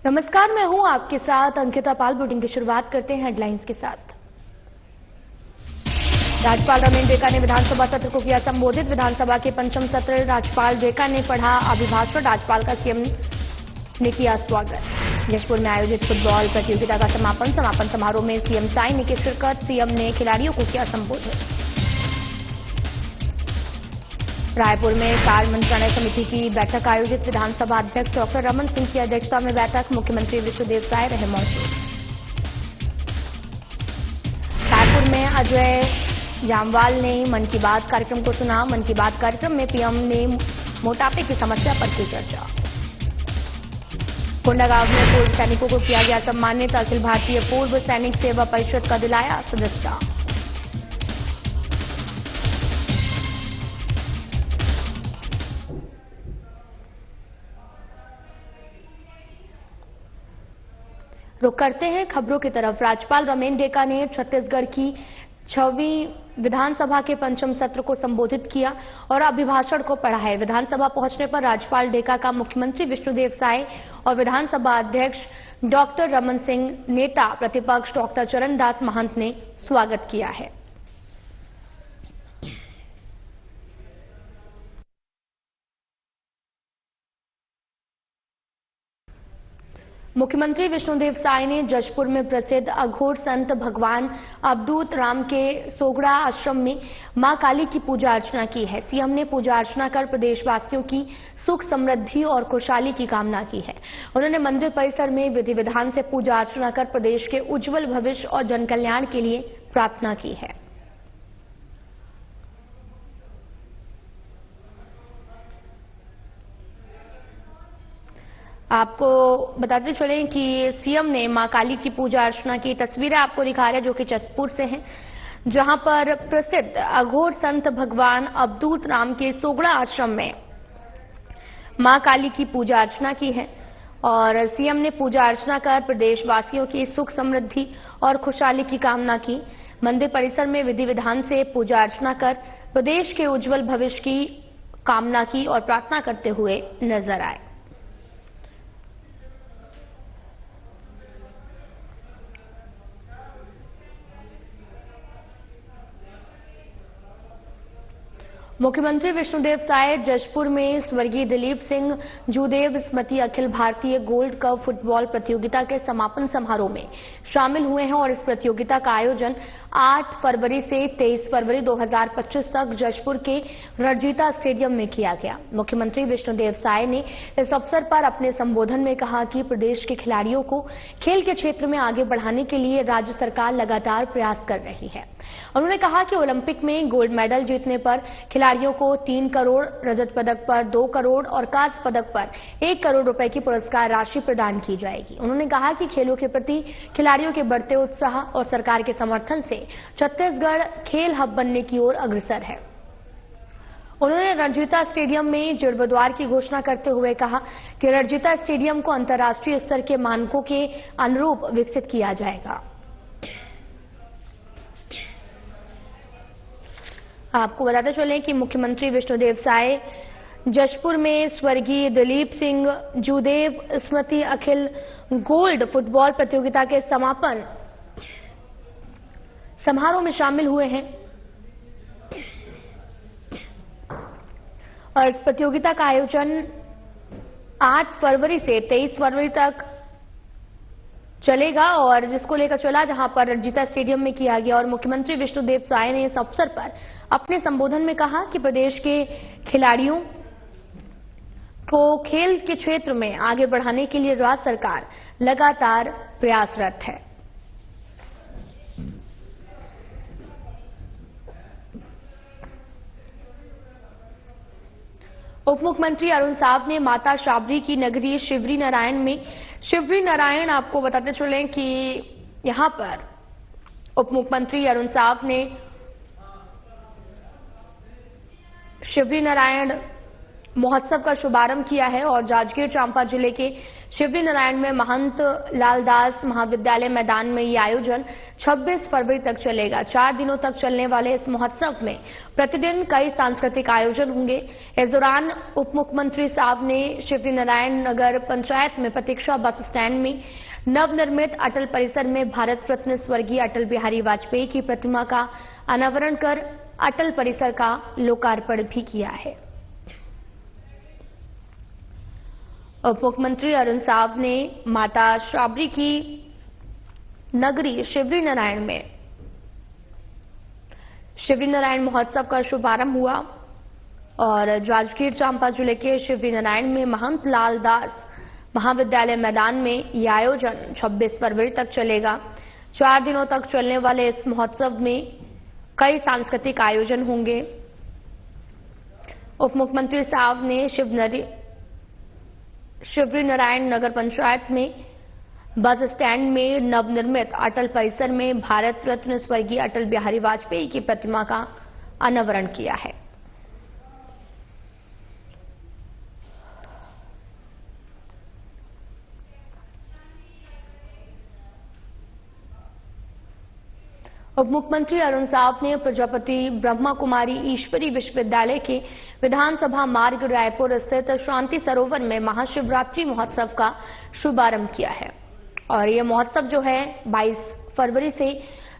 नमस्कार, मैं हूं आपके साथ अंकिता पाल। बुलेटिन की शुरुआत करते हैं हेडलाइंस के साथ। राज्यपाल रमेन डेका ने विधानसभा सत्र को किया संबोधित। विधानसभा के पंचम सत्र राज्यपाल डेका ने पढ़ा अभिभाषण। राज्यपाल का सीएम ने किया स्वागत। जशपुर में आयोजित फुटबॉल प्रतियोगिता का समापन समारोह में सीएम साई ने की शिरकत। सीएम ने खिलाड़ियों को किया संबोधित। रायपुर में कार्य मंत्रालय समिति की बैठक आयोजित। विधानसभा अध्यक्ष डॉक्टर रमन सिंह की अध्यक्षता में बैठक। मुख्यमंत्री विष्णुदेव साय रहे मौजूद। रायपुर में अजय जामवाल ने मन की बात कार्यक्रम को सुना। मन की बात कार्यक्रम में पीएम ने मोटापे की समस्या पर की चर्चा। कोंडागांव में पूर्व सैनिकों को किया गया सम्मानित। अखिल भारतीय पूर्व सैनिक सेवा परिषद का दिलाया सदस्यता। रुक करते हैं खबरों की तरफ। राज्यपाल रमेन डेका ने छत्तीसगढ़ की 6वीं विधानसभा के पंचम सत्र को संबोधित किया और अभिभाषण को पढ़ा है। विधानसभा पहुंचने पर राज्यपाल डेका का मुख्यमंत्री विष्णुदेव साय और विधानसभा अध्यक्ष डॉक्टर रमन सिंह, नेता प्रतिपक्ष डॉक्टर चरणदास महंत ने स्वागत किया है। मुख्यमंत्री विष्णुदेव साय ने जशपुर में प्रसिद्ध अघोर संत भगवान अवधूत राम के सोगड़ा आश्रम में मां काली की पूजा अर्चना की है। सीएम ने पूजा अर्चना कर प्रदेशवासियों की सुख समृद्धि और खुशहाली की कामना की है। उन्होंने मंदिर परिसर में विधि विधान से पूजा अर्चना कर प्रदेश के उज्जवल भविष्य और जन कल्याण के लिए प्रार्थना की है। आपको बताते चलें कि सीएम ने मां काली की पूजा अर्चना की तस्वीरें आपको दिखा रहे हैं, जो कि जशपुर से हैं, जहां पर प्रसिद्ध अघोर संत भगवान अवधूत राम के सोगड़ा आश्रम में मां काली की पूजा अर्चना की है। और सीएम ने पूजा अर्चना कर प्रदेशवासियों की सुख समृद्धि और खुशहाली की कामना की। मंदिर परिसर में विधि विधान से पूजा अर्चना कर प्रदेश के उज्जवल भविष्य की कामना की और प्रार्थना करते हुए नजर आए। मुख्यमंत्री विष्णुदेव साय जशपुर में स्वर्गीय दिलीप सिंह जूदेव स्मृति Akhil Bharatiya gold cup football प्रतियोगिता के समापन समारोह में शामिल हुए हैं और इस प्रतियोगिता का आयोजन 8 फरवरी से 23 फरवरी 2025 तक जशपुर के रणजीता स्टेडियम में किया गया। मुख्यमंत्री विष्णुदेव साय ने इस अवसर पर अपने संबोधन में कहा कि प्रदेश के खिलाड़ियों को खेल के क्षेत्र में आगे बढ़ाने के लिए राज्य सरकार लगातार प्रयास कर रही है। उन्होंने कहा कि ओलंपिक में गोल्ड मेडल जीतने पर खिलाड़ियों को 3 करोड़, रजत पदक पर 2 करोड़ और कांस्य पदक पर 1 करोड़ रुपए की पुरस्कार राशि प्रदान की जाएगी। उन्होंने कहा कि खेलों के प्रति खिलाड़ियों के बढ़ते उत्साह और सरकार के समर्थन से छत्तीसगढ़ खेल हब बनने की ओर अग्रसर है। उन्होंने रणजीता स्टेडियम में जीर्णोद्धार की घोषणा करते हुए कहा कि रणजीता स्टेडियम को अंतर्राष्ट्रीय स्तर के मानकों के अनुरूप विकसित किया जाएगा। आपको बताते चलें कि मुख्यमंत्री विष्णुदेव साय जशपुर में स्वर्गीय दिलीप सिंह जूदेव स्मृति अखिल गोल्ड फुटबॉल प्रतियोगिता के समापन समारोह में शामिल हुए हैं और इस प्रतियोगिता का आयोजन 8 फरवरी से 23 फरवरी तक चलेगा और जिसको लेकर चला जहां पर रणजीता स्टेडियम में किया गया। और मुख्यमंत्री विष्णुदेव साय ने इस अवसर पर अपने संबोधन में कहा कि प्रदेश के खिलाड़ियों को खेल के क्षेत्र में आगे बढ़ाने के लिए राज्य सरकार लगातार प्रयासरत है। उप मुख्यमंत्री अरुण साव ने माता शाबरी की नगरी शिवरी नारायण में आपको बताते चलें कि यहां पर उप मुख्यमंत्री अरुण साव ने शिवरी नारायण महोत्सव का शुभारंभ किया है और जांजगीर चांपा जिले के शिवरी नारायण में महंत लालदास महाविद्यालय मैदान में ये आयोजन 26 फरवरी तक चलेगा। 4 दिनों तक चलने वाले इस महोत्सव में प्रतिदिन कई सांस्कृतिक आयोजन होंगे। इस दौरान उप मुख्यमंत्री साहब ने शिवरी नारायण नगर पंचायत में प्रतीक्षा बस स्टैंड में नवनिर्मित अटल परिसर में भारत रत्न स्वर्गीय अटल बिहारी वाजपेयी की प्रतिमा का अनावरण कर अटल परिसर का लोकार्पण भी किया है। उप मुख्यमंत्री अरुण साव ने माता शाबरी की नगरी शिवरी नारायण में शिवरी नारायण महोत्सव का शुभारंभ हुआ और जांजगीर चांपा जिले के शिवरी नारायण में महंत लालदास महाविद्यालय मैदान में यह आयोजन 26 फरवरी तक चलेगा। 4 दिनों तक चलने वाले इस महोत्सव में कई सांस्कृतिक आयोजन होंगे। उप मुख्यमंत्री साहब ने शिवरी नारायण नगर पंचायत में बस स्टैंड में नवनिर्मित अटल परिसर में भारत रत्न स्वर्गीय अटल बिहारी वाजपेयी की प्रतिमा का अनावरण किया है। उप मुख्यमंत्री अरुण साव ने प्रजापति ब्रह्मा कुमारी ईश्वरी विश्वविद्यालय के विधानसभा मार्ग रायपुर स्थित शांति सरोवर में महाशिवरात्रि महोत्सव का शुभारंभ किया है और यह महोत्सव जो है 22 फरवरी से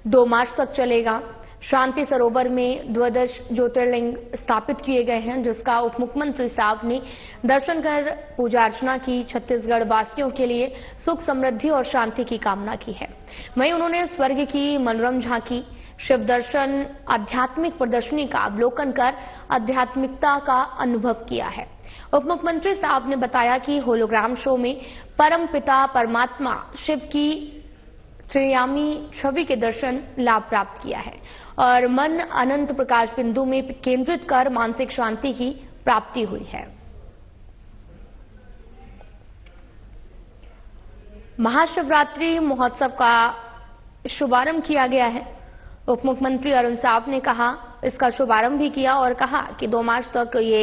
2 मार्च तक चलेगा। शांति सरोवर में द्वादश ज्योतिर्लिंग स्थापित किए गए हैं, जिसका उप मुख्यमंत्री साहब ने दर्शन कर पूजा अर्चना की। छत्तीसगढ़ वासियों के लिए सुख समृद्धि और शांति की कामना की है। वहीं उन्होंने स्वर्ग की मनोरम झांकी, शिव दर्शन, आध्यात्मिक प्रदर्शनी का अवलोकन कर आध्यात्मिकता का अनुभव किया है। उप मुख्यमंत्री साहब ने बताया कि होलोग्राम शो में परम पिता परमात्मा शिव की त्रियामी छवि के दर्शन लाभ प्राप्त किया है और मन अनंत प्रकाश बिंदु में केंद्रित कर मानसिक शांति की प्राप्ति हुई है। महाशिवरात्रि महोत्सव का शुभारंभ किया गया है। उप मुख्यमंत्री अरुण साव ने कहा, इसका शुभारंभ भी किया और कहा कि 2 मार्च तक ये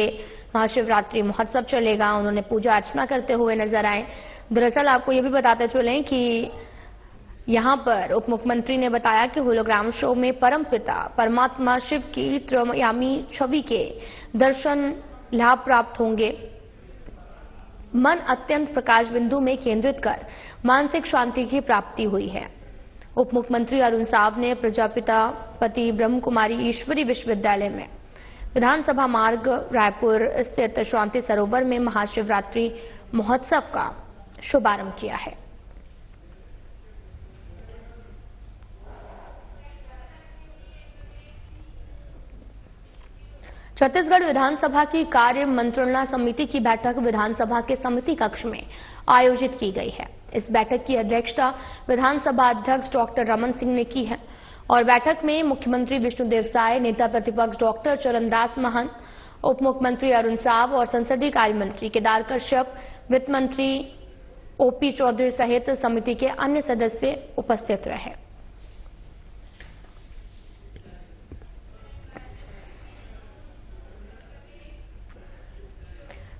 महाशिवरात्रि महोत्सव चलेगा। उन्होंने पूजा अर्चना करते हुए नजर आए। दरअसल आपको ये भी बताते चलें कि यहां पर उप मुख्यमंत्री ने बताया कि होलोग्राम शो में परम पिता परमात्मा शिव की त्रयामी छवि के दर्शन लाभ प्राप्त होंगे। मन अत्यंत प्रकाश बिंदु में केंद्रित कर मानसिक शांति की प्राप्ति हुई है। उप मुख्यमंत्री अरुण साव ने प्रजापति ब्रह्म कुमारी ईश्वरी विश्वविद्यालय में विधानसभा मार्ग रायपुर स्थित शांति सरोवर में महाशिवरात्रि महोत्सव का शुभारंभ किया है। छत्तीसगढ़ विधानसभा की कार्य मंत्रणा समिति की बैठक विधानसभा के समिति कक्ष में आयोजित की गई है। इस बैठक की अध्यक्षता विधानसभा अध्यक्ष डॉक्टर रमन सिंह ने की है और बैठक में मुख्यमंत्री विष्णुदेव साय, नेता प्रतिपक्ष डॉक्टर चरणदास महंत, उप मुख्यमंत्री अरुण साव और संसदीय कार्य मंत्री केदार कश्यप, वित्त मंत्री ओपी चौधरी सहित समिति के अन्य सदस्य उपस्थित रहे।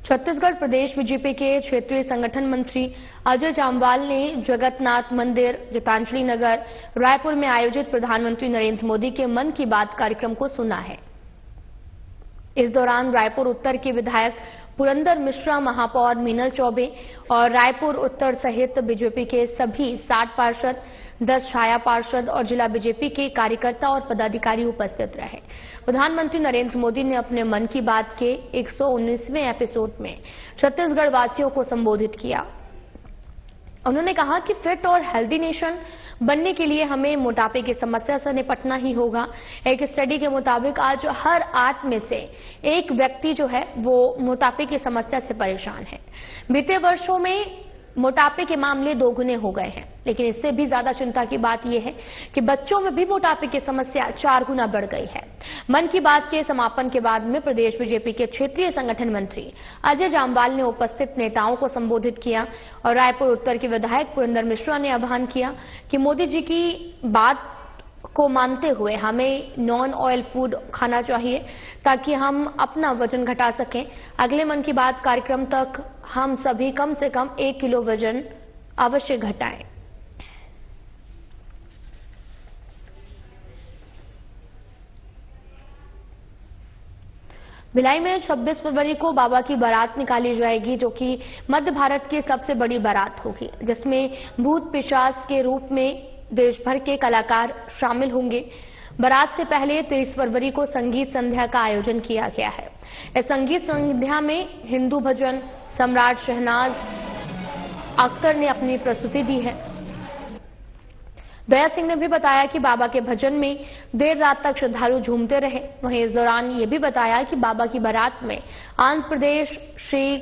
छत्तीसगढ़ प्रदेश बीजेपी के क्षेत्रीय संगठन मंत्री अजय जामवाल ने जगन्नाथ मंदिर, गीतांजलि नगर, रायपुर में आयोजित प्रधानमंत्री नरेंद्र मोदी के मन की बात कार्यक्रम को सुना है। इस दौरान रायपुर उत्तर के विधायक पुरंदर मिश्रा, महापौर मीनल चौबे और रायपुर उत्तर सहित बीजेपी के सभी 60 पार्षद, 10 छाया पार्षद और जिला बीजेपी के कार्यकर्ता और पदाधिकारी उपस्थित रहे। प्रधानमंत्री नरेंद्र मोदी ने अपने मन की बात के 119वें एपिसोड में छत्तीसगढ़ वासियों को संबोधित किया। उन्होंने कहा कि फिट और हेल्दी नेशन बनने के लिए हमें मोटापे की समस्या से निपटना ही होगा। एक स्टडी के मुताबिक आज हर 8 में से 1 व्यक्ति जो है वो मोटापे की समस्या से परेशान है। बीते वर्षों में मोटापे के मामले 2 गुने हो गए हैं, लेकिन इससे भी ज्यादा चिंता की बात यह है कि बच्चों में भी मोटापे की समस्या 4 गुना बढ़ गई है। मन की बात के समापन के बाद में प्रदेश बीजेपी के क्षेत्रीय संगठन मंत्री अजय जामवाल ने उपस्थित नेताओं को संबोधित किया और रायपुर उत्तर के विधायक पुरंदर मिश्रा ने आह्वान किया कि मोदी जी की बात को मानते हुए हमें नॉन ऑयल फूड खाना चाहिए ताकि हम अपना वजन घटा सकें। अगले मन की बात कार्यक्रम तक हम सभी कम से कम 1 किलो वजन अवश्य घटाएं। भिलाई में 26 फरवरी को बाबा की बारात निकाली जाएगी, जो कि मध्य भारत की सबसे बड़ी बारात होगी, जिसमें भूत पिशाच के रूप में देश भर के कलाकार शामिल होंगे। बारात से पहले 23 फरवरी को संगीत संध्या का आयोजन किया गया है। इस संगीत संध्या में हिंदू भजन सम्राट शहनाज अख्तर ने अपनी प्रस्तुति दी है। दया सिंह ने भी बताया कि बाबा के भजन में देर रात तक श्रद्धालु झूमते रहे। वहीं इस दौरान ये भी बताया कि बाबा की बारात में आंध्र प्रदेश श्री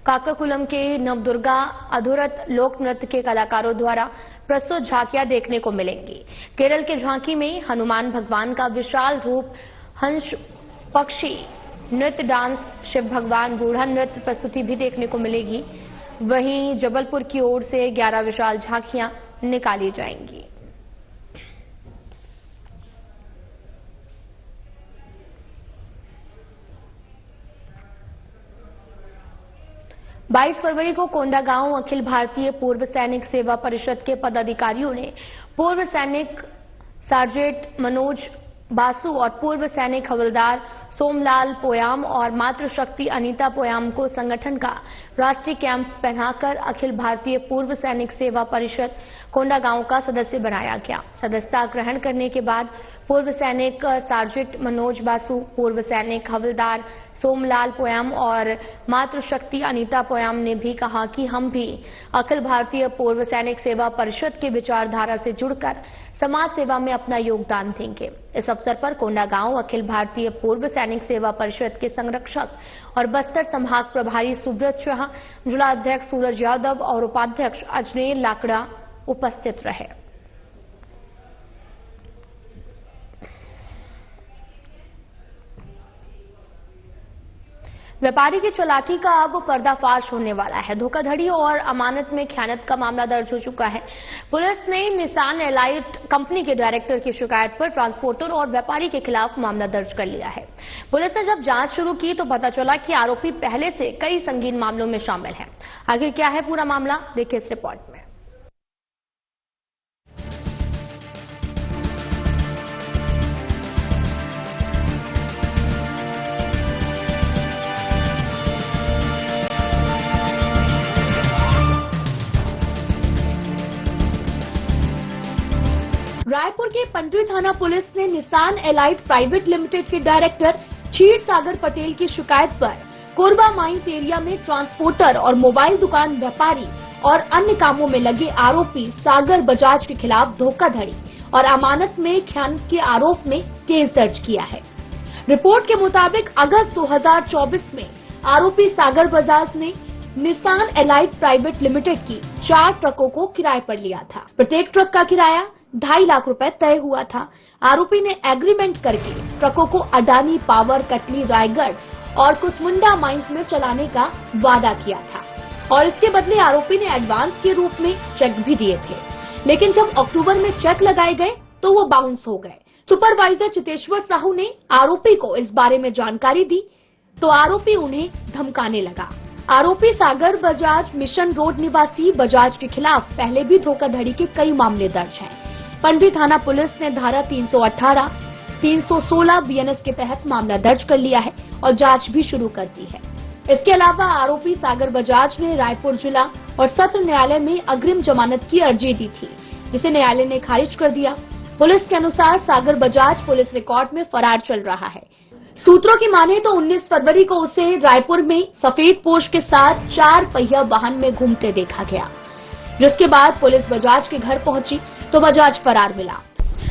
काकाकुलम के नवदुर्गा अधूरत लोक नृत्य के कलाकारों द्वारा प्रस्तुत झांकियां देखने को मिलेंगी। केरल के झांकी में हनुमान भगवान का विशाल रूप, हंस पक्षी नृत्य, डांस, शिव भगवान बूढ़ा नृत्य प्रस्तुति भी देखने को मिलेगी। वहीं जबलपुर की ओर से 11 विशाल झांकियां निकाली जाएंगी। बाईस फरवरी को कोंडागांव अखिल भारतीय पूर्व सैनिक सेवा परिषद के पदाधिकारियों ने पूर्व सैनिक सार्जेंट मनोज बासु और पूर्व सैनिक हवलदार सोमलाल पोयाम और मातृशक्ति अनीता पोयाम को संगठन का राष्ट्रीय कैंप पहनाकर अखिल भारतीय पूर्व सैनिक सेवा परिषद कोंडागांव का सदस्य बनाया गया। सदस्यता ग्रहण करने के बाद पूर्व सैनिक सार्जेंट मनोज बासु, पूर्व सैनिक हवलदार सोमलाल पोयाम और मातृशक्ति अनीता पोयाम ने भी कहा कि हम भी अखिल भारतीय पूर्व सैनिक सेवा परिषद की विचारधारा से जुड़कर समाज सेवा में अपना योगदान देंगे। इस अवसर पर कोंडागांव अखिल भारतीय पूर्व सैनिक सेवा परिषद के संरक्षक और बस्तर संभाग प्रभारी सुब्रत शाह, जिला अध्यक्ष सूरज यादव और उपाध्यक्ष अजनेर लाकड़ा उपस्थित रहे। व्यापारी की चालाकी का अब पर्दाफाश होने वाला है। धोखाधड़ी और अमानत में खयानत का मामला दर्ज हो चुका है। पुलिस ने निसान एलाइट कंपनी के डायरेक्टर की शिकायत पर ट्रांसपोर्टर और व्यापारी के खिलाफ मामला दर्ज कर लिया है। पुलिस ने जब जांच शुरू की तो पता चला कि आरोपी पहले से कई संगीन मामलों में शामिल है। आखिर क्या है पूरा मामला, देखिए इस रिपोर्ट में। रायपुर के पंडरी थाना पुलिस ने निसान एलाइट प्राइवेट लिमिटेड के डायरेक्टर क्षीर सागर पटेल की शिकायत पर कोरबा माइंस एरिया में ट्रांसपोर्टर और मोबाइल दुकान व्यापारी और अन्य कामों में लगे आरोपी सागर बजाज के खिलाफ धोखाधड़ी और अमानत में खयानत के आरोप में केस दर्ज किया है। रिपोर्ट के मुताबिक अगस्त 2024 में आरोपी सागर बजाज ने निसान एलाइट प्राइवेट लिमिटेड की 4 ट्रकों को किराए पर लिया था। प्रत्येक ट्रक का किराया 2.5 लाख रुपए तय हुआ था। आरोपी ने एग्रीमेंट करके ट्रकों को अडानी पावर, कटली, रायगढ़ और कुसमुंडा माइंस में चलाने का वादा किया था और इसके बदले आरोपी ने एडवांस के रूप में चेक भी दिए थे। लेकिन जब अक्टूबर में चेक लगाए गए तो वो बाउंस हो गए। सुपरवाइजर चितेश्वर साहू ने आरोपी को इस बारे में जानकारी दी तो आरोपी उन्हें धमकाने लगा। आरोपी सागर बजाज मिशन रोड निवासी बजाज के खिलाफ पहले भी धोखाधड़ी के कई मामले दर्ज हैं। पंडरी थाना पुलिस ने धारा 318, 316 बीएनएस के तहत मामला दर्ज कर लिया है और जांच भी शुरू कर दी है। इसके अलावा आरोपी सागर बजाज ने रायपुर जिला और सत्र न्यायालय में अग्रिम जमानत की अर्जी दी थी, जिसे न्यायालय ने खारिज कर दिया। पुलिस के अनुसार सागर बजाज पुलिस रिकॉर्ड में फरार चल रहा है। सूत्रों की माने तो 19 फरवरी को उसे रायपुर में सफेद पोश के साथ 4 पहिया वाहन में घूमते देखा गया, जिसके बाद पुलिस बजाज के घर पहुंची तो बजाज फरार मिला।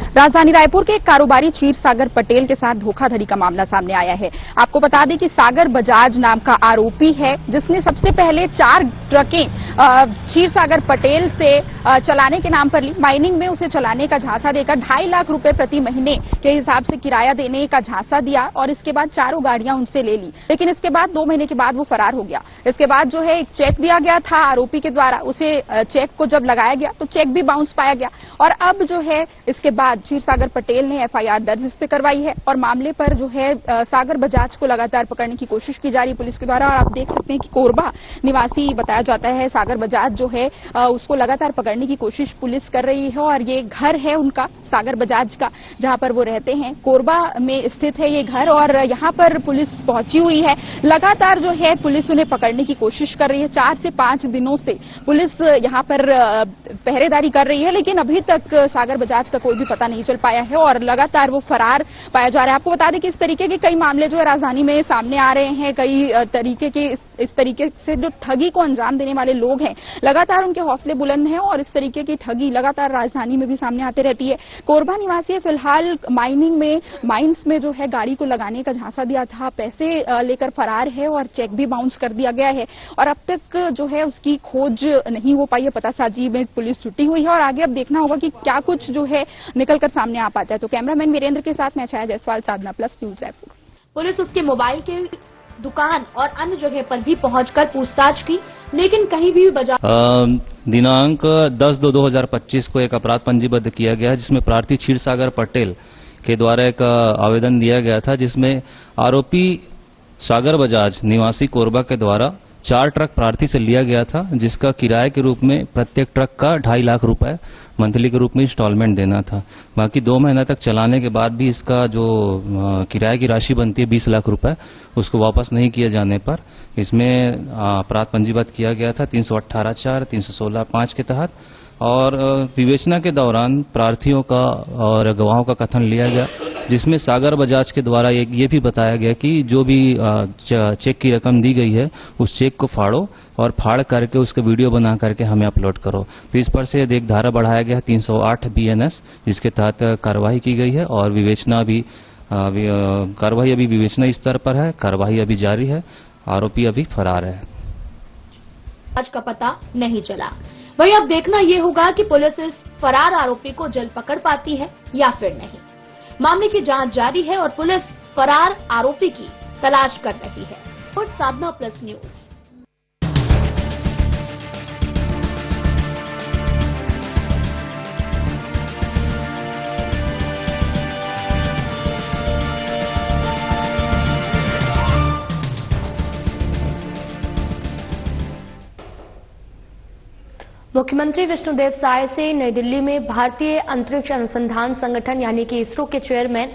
राजधानी रायपुर के एक कारोबारी क्षीर सागर पटेल के साथ धोखाधड़ी का मामला सामने आया है। आपको बता दें कि सागर बजाज नाम का आरोपी है, जिसने सबसे पहले 4 ट्रकें क्षीर सागर पटेल से चलाने के नाम पर ली। माइनिंग में उसे चलाने का झांसा देकर 2.5 लाख रुपए प्रति महीने के हिसाब से किराया देने का झांसा दिया और इसके बाद 4 गाड़ियां उनसे ले ली। लेकिन इसके बाद 2 महीने के बाद वो फरार हो गया। इसके बाद जो है एक चेक दिया गया था आरोपी के द्वारा, उसे चेक को जब लगाया गया तो चेक भी बाउंस पाया गया और अब जो है इसके बाद बाद क्षीरसागर पटेल ने एफआईआर दर्ज इस पे करवाई है और मामले पर जो है सागर बजाज को लगातार पकड़ने की कोशिश की जा रही है पुलिस के द्वारा। और आप देख सकते हैं कि कोरबा निवासी बताया जाता है सागर बजाज जो है उसको लगातार पकड़ने की कोशिश पुलिस कर रही है। और ये घर है उनका सागर बजाज का, जहां पर वो रहते हैं, कोरबा में स्थित है ये घर और यहां पर पुलिस पहुंची हुई है। लगातार जो है पुलिस उन्हें पकड़ने की कोशिश कर रही है। 4 से 5 दिनों से पुलिस यहां पर पहरेदारी कर रही है, लेकिन अभी तक सागर बजाज का कोई भी पता नहीं चल पाया है और लगातार वो फरार पाया जा रहा है। आपको बता दें कि इस तरीके के कई मामले जो है राजधानी में सामने आ रहे हैं। कई तरीके के इस तरीके से जो ठगी को अंजाम देने वाले लोग हैं, लगातार उनके हौसले बुलंद हैं और इस तरीके की ठगी लगातार राजधानी में भी सामने आते रहती है। कोरबा निवासी है, फिलहाल माइंस में जो है गाड़ी को लगाने का झांसा दिया था, पैसे लेकर फरार है और चेक भी बाउंस कर दिया गया है और अब तक जो है उसकी खोज नहीं हो पाई है। पतासाजी में पुलिस छुट्टी हुई है और आगे अब देखना होगा कि क्या कुछ जो है निकलकर सामने आ पाता है। तो कैमरामैन वीरेंद्र के साथ मैं छाया जायसवाल, साधना प्लस न्यूज रायपुर। पुलिस उसके मोबाइल के दुकान और अन्य जगह पर भी पहुंचकर पूछताछ की, लेकिन कहीं भी दिनांक 10/2/2025 को एक अपराध पंजीबद्ध किया गया, जिसमें प्रार्थी क्षीरसागर पटेल के द्वारा एक आवेदन दिया गया था, जिसमें आरोपी सागर बजाज निवासी कोरबा के द्वारा 4 ट्रक प्रार्थी से लिया गया था, जिसका किराए के रूप में प्रत्येक ट्रक का 2.5 लाख रुपए मंथली के रूप में इंस्टॉलमेंट देना था। बाकी 2 महीने तक चलाने के बाद भी इसका जो किराए की राशि बनती है 20 लाख रुपए, उसको वापस नहीं किए जाने पर इसमें अपराध पंजीबद्ध किया गया था 318(4), 316(5) के तहत। और विवेचना के दौरान प्रार्थियों का और गवाहों का कथन लिया गया, जिसमें सागर बजाज के द्वारा ये भी बताया गया कि जो भी चेक की रकम दी गई है उस चेक को फाड़ो और फाड़ करके उसका वीडियो बना करके हमें अपलोड करो। तो इस पर से एक धारा बढ़ाया गया 308 BNS, जिसके तहत कार्रवाई की गई है और विवेचना भी कार्रवाई अभी विवेचना स्तर पर है, कार्रवाई अभी जारी है, आरोपी अभी फरार है। आज का पता नहीं चला। वही अब देखना यह होगा कि पुलिस इस फरार आरोपी को जल्द पकड़ पाती है या फिर नहीं। मामले की जांच जारी है और पुलिस फरार आरोपी की तलाश कर रही है। और साधना प्लस न्यूज। मुख्यमंत्री विष्णुदेव साय से नई दिल्ली में भारतीय अंतरिक्ष अनुसंधान संगठन यानी कि इसरो के चेयरमैन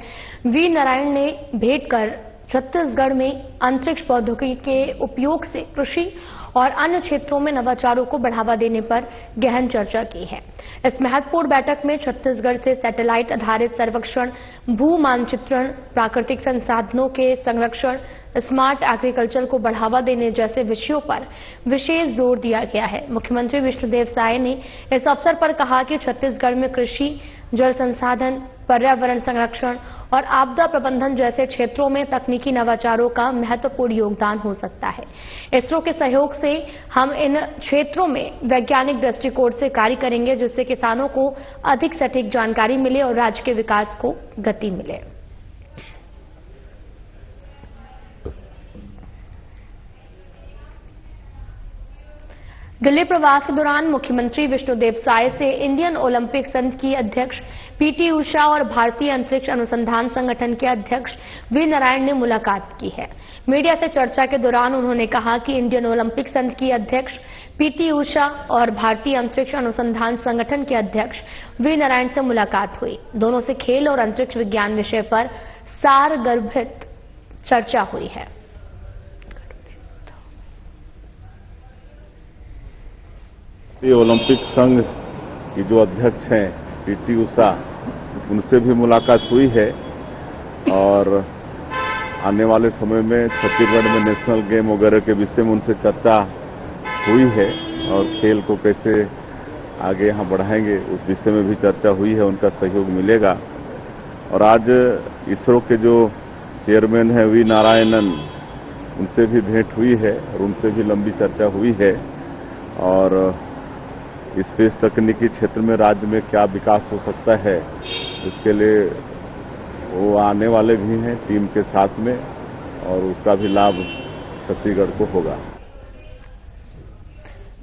वी नारायण ने भेंट कर छत्तीसगढ़ में अंतरिक्ष प्रौद्योगिकी के उपयोग से कृषि और अन्य क्षेत्रों में नवाचारों को बढ़ावा देने पर गहन चर्चा की है। इस महत्वपूर्ण बैठक में छत्तीसगढ़ से सैटेलाइट आधारित सर्वेक्षण, भू मानचित्रण, प्राकृतिक संसाधनों के संरक्षण, स्मार्ट एग्रीकल्चर को बढ़ावा देने जैसे विषयों पर विशेष जोर दिया गया है। मुख्यमंत्री विष्णुदेव साय ने इस अवसर पर कहा कि छत्तीसगढ़ में कृषि, जल संसाधन, पर्यावरण संरक्षण और आपदा प्रबंधन जैसे क्षेत्रों में तकनीकी नवाचारों का महत्वपूर्ण योगदान हो सकता है। इसरो के सहयोग से हम इन क्षेत्रों में वैज्ञानिक दृष्टिकोण से कार्य करेंगे, जिससे किसानों को अधिक सटीक जानकारी मिले और राज्य के विकास को गति मिले। दिल्ली प्रवास के दौरान मुख्यमंत्री विष्णुदेव साय से इंडियन ओलंपिक संघ की अध्यक्ष पीटी उषा और भारतीय अंतरिक्ष अनुसंधान संगठन के अध्यक्ष वी नारायण ने मुलाकात की है। मीडिया से चर्चा के दौरान उन्होंने कहा कि इंडियन ओलंपिक संघ की अध्यक्ष पीटी उषा और भारतीय अंतरिक्ष अनुसंधान संगठन के अध्यक्ष वी नारायण से मुलाकात हुई। दोनों से खेल और अंतरिक्ष विज्ञान विषय पर सारगर्भित चर्चा हुई है। ओलंपिक संघ की जो अध्यक्ष हैं पीटी उषा, उनसे भी मुलाकात हुई है और आने वाले समय में छत्तीसगढ़ में नेशनल गेम वगैरह के विषय में उनसे चर्चा हुई है और खेल को कैसे आगे यहाँ बढ़ाएंगे उस विषय में भी चर्चा हुई है, उनका सहयोग मिलेगा। और आज इसरो के जो चेयरमैन हैं वी नारायणन, उनसे भी भेंट हुई है और उनसे भी लंबी चर्चा हुई है और स्पेस तकनीकी क्षेत्र में राज्य में क्या विकास हो सकता है उसके लिए वो आने वाले भी हैं टीम के साथ में और उसका भी लाभ छत्तीसगढ़ को होगा।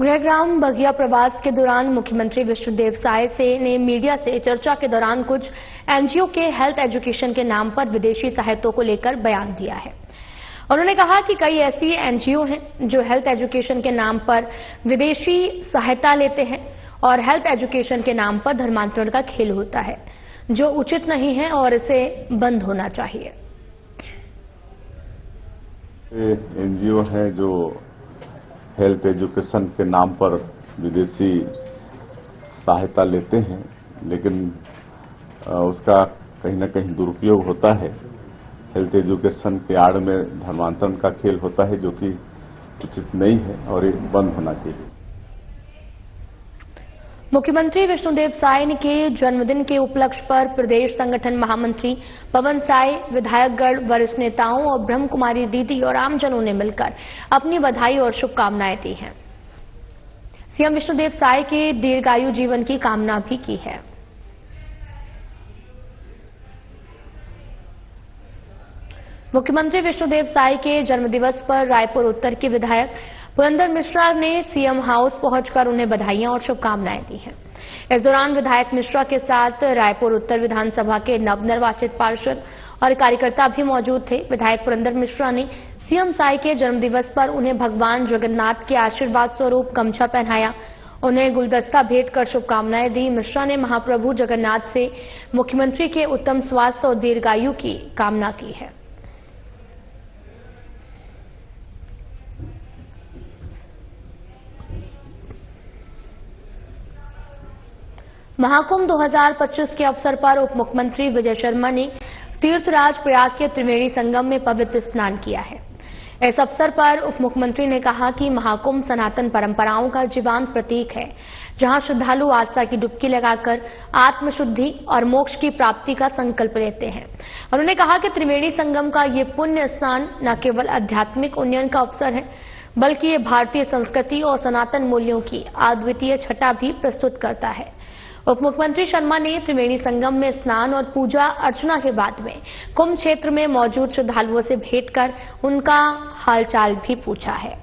गृहग्राम बगिया प्रवास के दौरान मुख्यमंत्री विष्णुदेव साय ने मीडिया से चर्चा के दौरान कुछ एनजीओ के हेल्थ एजुकेशन के नाम पर विदेशी सहायता को लेकर बयान दिया है। उन्होंने कहा कि कई ऐसी एनजीओ हैं जो हेल्थ एजुकेशन के नाम पर विदेशी सहायता लेते हैं और हेल्थ एजुकेशन के नाम पर धर्मांतरण का खेल होता है, जो उचित नहीं है और इसे बंद होना चाहिए। एनजीओ है जो हेल्थ एजुकेशन के नाम पर विदेशी सहायता लेते हैं, लेकिन उसका कहीं न कहीं दुरुपयोग होता है। हेल्थ एजुकेशन के आड़ में धर्मांतरण का खेल होता है, जो कि उचित नहीं है और ये बंद होना चाहिए। मुख्यमंत्री विष्णुदेव साय के जन्मदिन के उपलक्ष्य पर प्रदेश संगठन महामंत्री पवन साय, विधायकगण, वरिष्ठ नेताओं और ब्रह्म कुमारी दीदी और आमजनों ने मिलकर अपनी बधाई और शुभकामनाएं दी हैं। सीएम विष्णुदेव साय के दीर्घायु जीवन की कामना भी की है। मुख्यमंत्री विष्णुदेव साय के जन्मदिवस पर रायपुर उत्तर के विधायक पुरंदर मिश्रा ने सीएम हाउस पहुंचकर उन्हें बधाइयां और शुभकामनाएं दी हैं। इस दौरान विधायक मिश्रा के साथ रायपुर उत्तर विधानसभा के नवनिर्वाचित पार्षद और कार्यकर्ता भी मौजूद थे। विधायक पुरंदर मिश्रा ने सीएम साय के जन्मदिवस पर उन्हें भगवान जगन्नाथ के आशीर्वाद स्वरूप गमछा पहनाया, उन्हें गुलदस्ता भेंट कर शुभकामनाएं दी। मिश्रा ने महाप्रभु जगन्नाथ से मुख्यमंत्री के उत्तम स्वास्थ्य और दीर्घायु की कामना की है। महाकुंभ 2025 के अवसर पर उप मुख्यमंत्री विजय शर्मा ने तीर्थराज प्रयाग के त्रिवेणी संगम में पवित्र स्नान किया है। इस अवसर पर उप मुख्यमंत्री ने कहा कि महाकुंभ सनातन परंपराओं का जीवंत प्रतीक है, जहां श्रद्धालु आस्था की डुबकी लगाकर आत्मशुद्धि और मोक्ष की प्राप्ति का संकल्प लेते हैं। उन्होंने कहा कि त्रिवेणी संगम का ये पुण्य स्नान न केवल आध्यात्मिक उन्नयन का अवसर है, बल्कि ये भारतीय संस्कृति और सनातन मूल्यों की अद्वितीय छटा भी प्रस्तुत करता है। उप मुख्यमंत्री शर्मा ने त्रिवेणी संगम में स्नान और पूजा अर्चना के बाद में कुंभ क्षेत्र में मौजूद श्रद्धालुओं से भेंट कर उनका हालचाल भी पूछा है।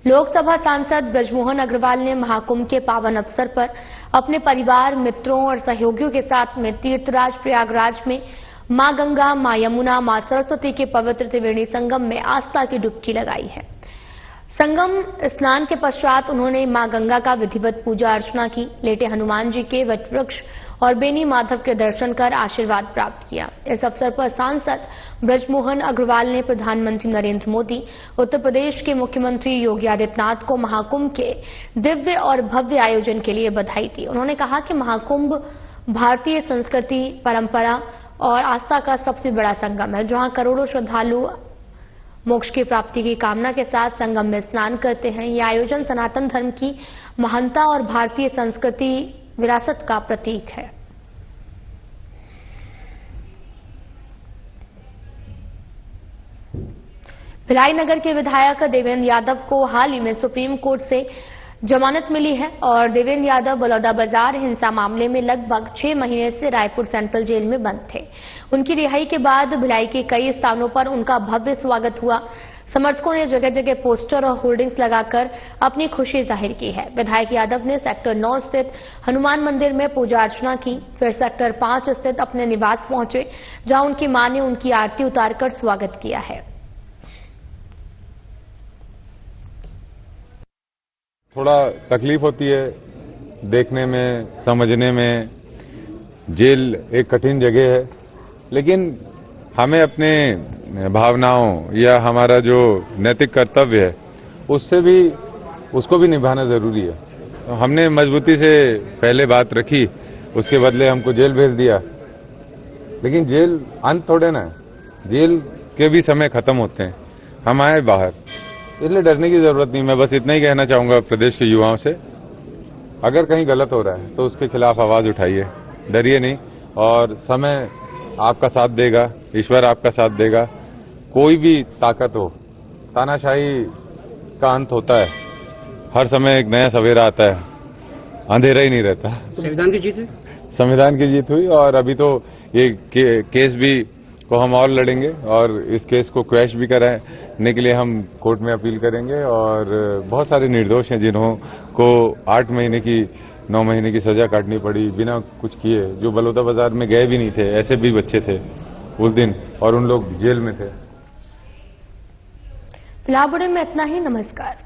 लोकसभा सांसद ब्रजमोहन अग्रवाल ने महाकुंभ के पावन अवसर पर अपने परिवार, मित्रों और सहयोगियों के साथ में तीर्थराज प्रयागराज में मां गंगा, मां यमुना, मां सरस्वती के पवित्र त्रिवेणी संगम में आस्था की डुबकी लगाई है। संगम स्नान के पश्चात उन्होंने मां गंगा का विधिवत पूजा अर्चना की, लेटे हनुमान जी के वटवृक्ष और बेनी माधव के दर्शन कर आशीर्वाद प्राप्त किया। इस अवसर पर सांसद ब्रजमोहन अग्रवाल ने प्रधानमंत्री नरेंद्र मोदी, उत्तर प्रदेश के मुख्यमंत्री योगी आदित्यनाथ को महाकुंभ के दिव्य और भव्य आयोजन के लिए बधाई दी। उन्होंने कहा कि महाकुंभ भारतीय संस्कृति, परंपरा और आस्था का सबसे बड़ा संगम है, जहां करोड़ों श्रद्धालु मोक्ष की प्राप्ति की कामना के साथ संगम में स्नान करते हैं। यह आयोजन सनातन धर्म की महानता और भारतीय संस्कृति विरासत का प्रतीक है। भिलाई नगर के विधायक देवेंद्र यादव को हाल ही में सुप्रीम कोर्ट से जमानत मिली है और देवेंद्र यादव बलौदाबाजार हिंसा मामले में लगभग 6 महीने से रायपुर सेंट्रल जेल में बंद थे। उनकी रिहाई के बाद भिलाई के कई स्थानों पर उनका भव्य स्वागत हुआ। समर्थकों ने जगह जगह पोस्टर और होर्डिंग्स लगाकर अपनी खुशी जाहिर की है। विधायक यादव ने सेक्टर 9 स्थित हनुमान मंदिर में पूजा अर्चना की, फिर सेक्टर 5 स्थित अपने निवास पहुंचे, जहां उनकी मां ने उनकी आरती उतारकर स्वागत किया है। थोड़ा तकलीफ होती है देखने में, समझने में। जेल एक कठिन जगह है, लेकिन हमें अपने भावनाओं या हमारा जो नैतिक कर्तव्य है उसको भी निभाना जरूरी है। तो हमने मजबूती से पहले बात रखी, उसके बदले हमको जेल भेज दिया। लेकिन जेल अंत थोड़े ना है, जेल के भी समय खत्म होते हैं। हम आए बाहर, इसलिए डरने की जरूरत नहीं। मैं बस इतना ही कहना चाहूंगा प्रदेश के युवाओं से, अगर कहीं गलत हो रहा है तो उसके खिलाफ आवाज उठाइए, डरिए नहीं। और समय आपका साथ देगा, ईश्वर आपका साथ देगा। कोई भी ताकत हो, तानाशाही का अंत होता है, हर समय एक नया सवेरा आता है, अंधेरा ही नहीं रहता। संविधान की जीत है, संविधान की जीत हुई और अभी तो ये केस भी को हम और लड़ेंगे और इस केस को क्वैश भी कराने के लिए हम कोर्ट में अपील करेंगे। और बहुत सारे निर्दोष हैं जिन्हों को 8 महीने की 9 महीने की सजा काटनी पड़ी बिना कुछ किए, जो बलौदा बाजार में गए भी नहीं थे, ऐसे भी बच्चे थे उस दिन और उन लोग जेल में थे। फिलहाल बुलेटिन में इतना ही। नमस्कार।